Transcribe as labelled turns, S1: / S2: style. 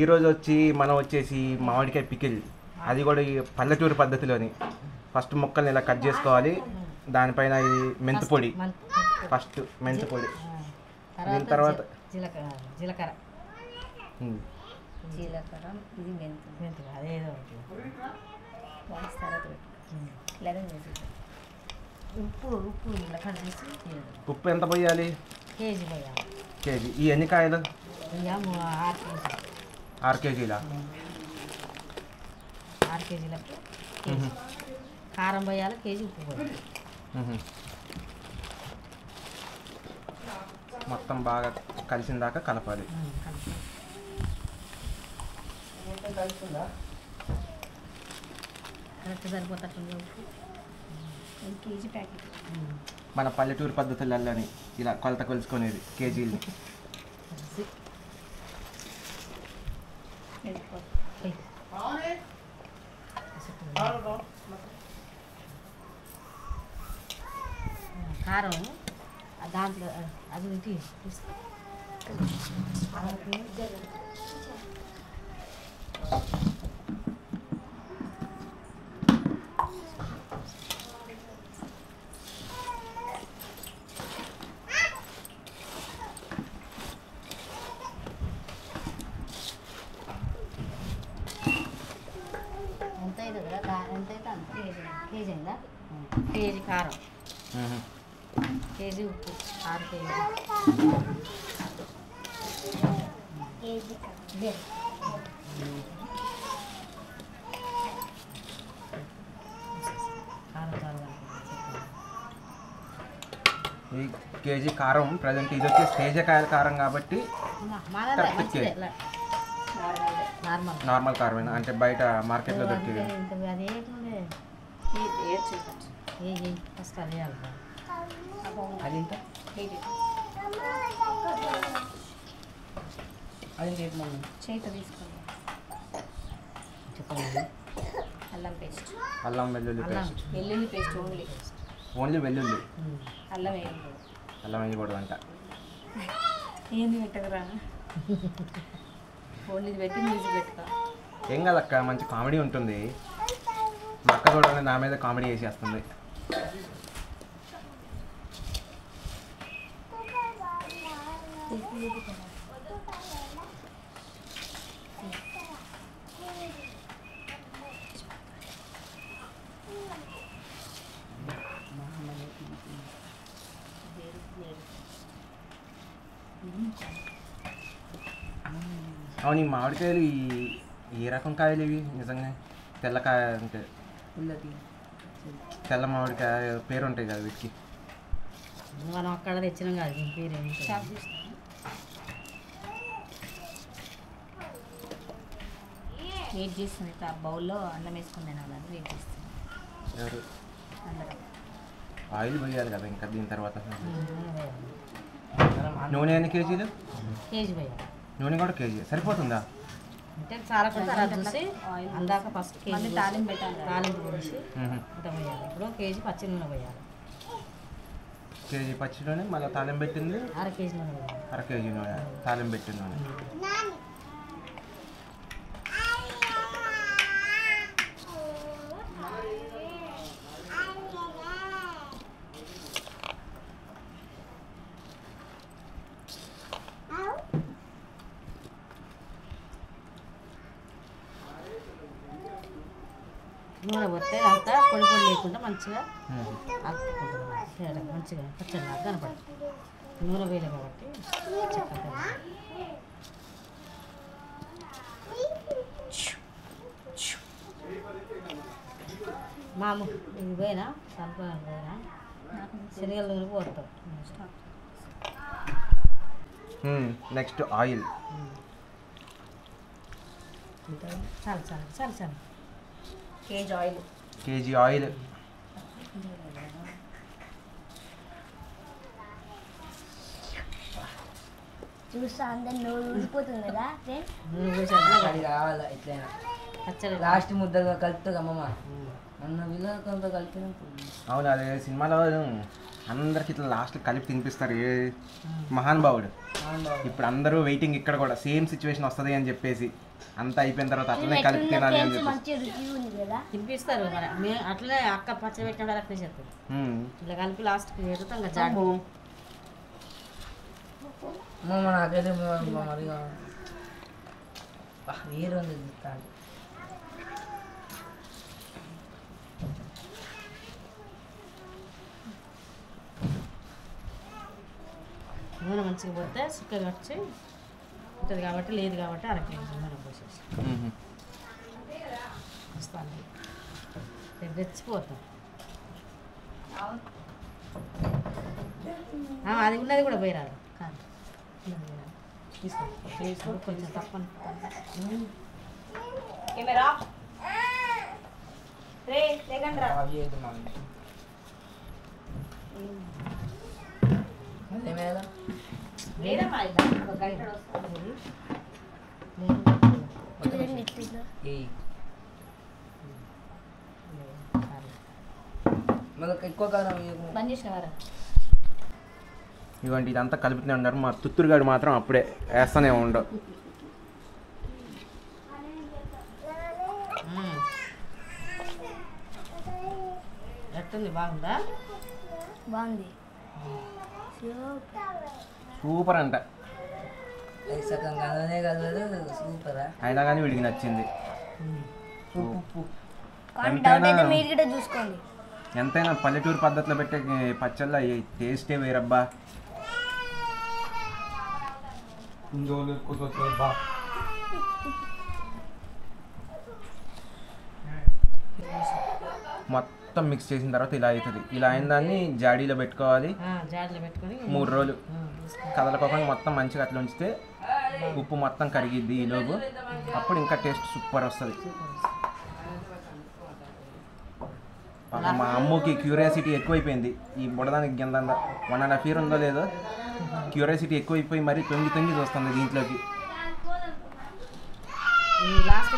S1: ఈరోజు మనం వచ్చేసి మామిడికాయ పికిల్, అది కూడా ఈ పల్లెటూరు పద్ధతిలోని. ఫస్ట్ ముక్కల్ని ఇలా కట్ చేసుకోవాలి, దానిపైన ఈ మెంతిపొడి, ఫస్ట్ మెంతిపొడి, దీని తర్వాత
S2: జీలకర్ర ఇది మెంతి అదేదో ఉప్పు ఇలా కట్ చేసి
S1: ఉప్పు ఎంత పోయాలి?
S2: కేజీ పోయాలి.
S1: కేజీ. ఈ ఎన్ని కాయలు?
S2: 6
S1: కేజీలా?
S2: 6 కేజీలకు కారం పోయాలి, కేజీ ఉప్పు పోయాలి.
S1: మొత్తం బాగా కలిసిన దాకా కలపాలి.
S2: కరెక్ట్ సరిపోతుంది ఉప్పు. కేజీ ప్యాకెట్
S1: మన పల్లెటూరు పద్ధతులలోని ఇలా కొలత కొలుచుకునేది కేజీలు.
S2: కారం దాంట్లో అది కేజీ అయిందా? కేజీ కారం, కేజీ ఉప్పు, 6 కేజీ
S1: ఈ కేజీ కారం ప్రజెంట్ ఇది వచ్చి స్టేజ్ కాయల కారం కాబట్టి నార్మల్ కారమేనా? అంటే బయట మార్కెట్లో దొరికేది అల్లం వెల్లుల్లి పేస్ట్.
S2: వెల్లుల్లి పేస్ట్
S1: ఓన్లీ వెల్లుల్లి,
S2: అల్లం
S1: వేయకూడదు అంట.
S2: ఏంది పెట్టకరా? ఓన్లీ పెట్టి మ్యూజిక్ పెట్టుకో.
S1: ఏం కాదక్క, మంచి కామెడీ ఉంటుంది. మా అక్క చూడాలని నా మీద కామెడీ చేసేస్తుంది. అవును, ఈ మామిడికాయలు ఏ రకం కాయలు ఇవి? నిజంగా తెల్లకాయ అంటే తెల్ల మామిడికాయ పేరు ఉంటాయి కదా వీటికి.
S2: మనం అక్కడ తెచ్చినాం కాదు, పేరు వెయిట్ చేస్తుంది. బౌల్లో అన్నం వేసుకుని తినాలని వెయిట్ చేస్తుంది.
S1: ఎవరు? ఆయిల్ పోయాలి కదా ఇంకా దీని తర్వాత. నూనె ఎన్ని కేజీలు?
S2: కేజీ పోయాలి.
S1: నూనె కూడా కేజీ సరిపోతుందా?
S2: అంటే చాలా తర్వాత చూసి అందాక ఫస్ట్ కేజీ తాలింపు పెట్టాలి, తాలింపు పోసి ఇంత పోయాలి. ఇప్పుడు కేజీ పచ్చి నూనె పోయాలి.
S1: కేజీ పచ్చి నూనె, మళ్ళీ తాలింపు పెట్టింది
S2: 1/2 కేజీ నూనె పోయాలి.
S1: 1/2 కేజీ నూనె, తాలింపు పెట్టిన నూనె.
S2: నూనె పోతే అంతా పొడి పొడి లేకుండా మంచిగా మంచిగా పచ్చడి కనపడదు. నూనె వేయలే కాబట్టి మాము ఇది పోయినా సన్ఫ్లవర్ పోయినా శనగల నూనె పోతాం.
S1: Next oil.
S2: చాలు చాలు చాలు చాలు.
S1: KG oil.
S3: చూస్తా అందరు నోరు ఊడిపోతుంది కదా.
S2: పచ్చడి
S4: లాస్ట్ ముద్దగా కలుపుతుంది అమ్మమ్మ. అన్న విలా కొంత కలిపినప్పుడు.
S1: అవును, అదే సినిమాలో అందరికి ఇట్లా లాస్ట్ కలిపి తినిపిస్తారు ఏ మహానుభావుడు. ఇప్పుడు అందరూ వెయిటింగ్ ఇక్కడ కూడా సేమ్ సిచ్యువేషన్ వస్తుంది అని చెప్పేసి అంతా అయిపోయిన తర్వాత అట్లనే కలిపి తినాలి అని చెప్పేసి
S3: మంచి రుచి ఉంది కదా.
S2: తినిపిస్తారు మరి మేము అట్లనే అక్క పచ్చడి పెట్టిన అట్లనే చేస్తారు. ఇలా కలిపి లాస్ట్కి పెడతాం కదా జాడి.
S4: నాకైతే మరి వేరు ఉంది తాడు.
S2: నూనె మంచిగా పోతే చిక్కగా వచ్చి ఉంటుంది కాబట్టి లేదు కాబట్టి అరకిలో నూనె పోసేసి వస్తాను తెచ్చిపోతాం. అది ఉన్నది కూడా పోయిరాదు కాదు తీసుకో కొంచెం తప్పని కెమెరా రే లేకండి రా. లేదమ్మా ఒక గంట వస్తుంది.
S4: ఎక్కువ కారం
S2: బంద్ చేసినవారా?
S1: ఇవ్వండి ఇదంతా కలుపుతూనే ఉన్నారు. మా తుత్తురుగాడు మాత్రం అప్పుడే వేస్తూనే ఉండవు.
S2: ఎట్టుంది బాగుందా?
S3: బాగుంది.
S1: సూపర్ అంట.
S4: సగం కలవనే కలవదు సూపరా.
S1: అయినా కానీ వీడికి నచ్చింది.
S3: మీరు కూడా చూసుకోండి.
S1: ఎంతైనా పల్లెటూరు పద్ధతిలో పెట్టే పచ్చళ్ళ టేస్టే వేరబ్బా. మొత్తం మిక్స్ చేసిన తర్వాత ఇలా అవుతుంది. ఇలా అయిన దాన్ని జాడీలో పెట్టుకోవాలి.
S2: జాడీలో పెట్టుకొని
S1: 3 రోజులు కదలకోకుండా మొత్తం మంచిగా అట్లా ఉంచితే ఉప్పు మొత్తం కరిగిద్ది ఈలోపు. అప్పుడు ఇంకా టేస్ట్ సూపర్ వస్తుంది. మా అమ్మకి క్యూరియాసిటీ ఎక్కువైపోయింది. ఈ బుడదానికి కింద 1.5 year ఉందో లేదో క్యూరియాసిటీ ఎక్కువైపోయి మరీ తొంగి చూస్తుంది దీంట్లోకి.
S2: లాస్ట్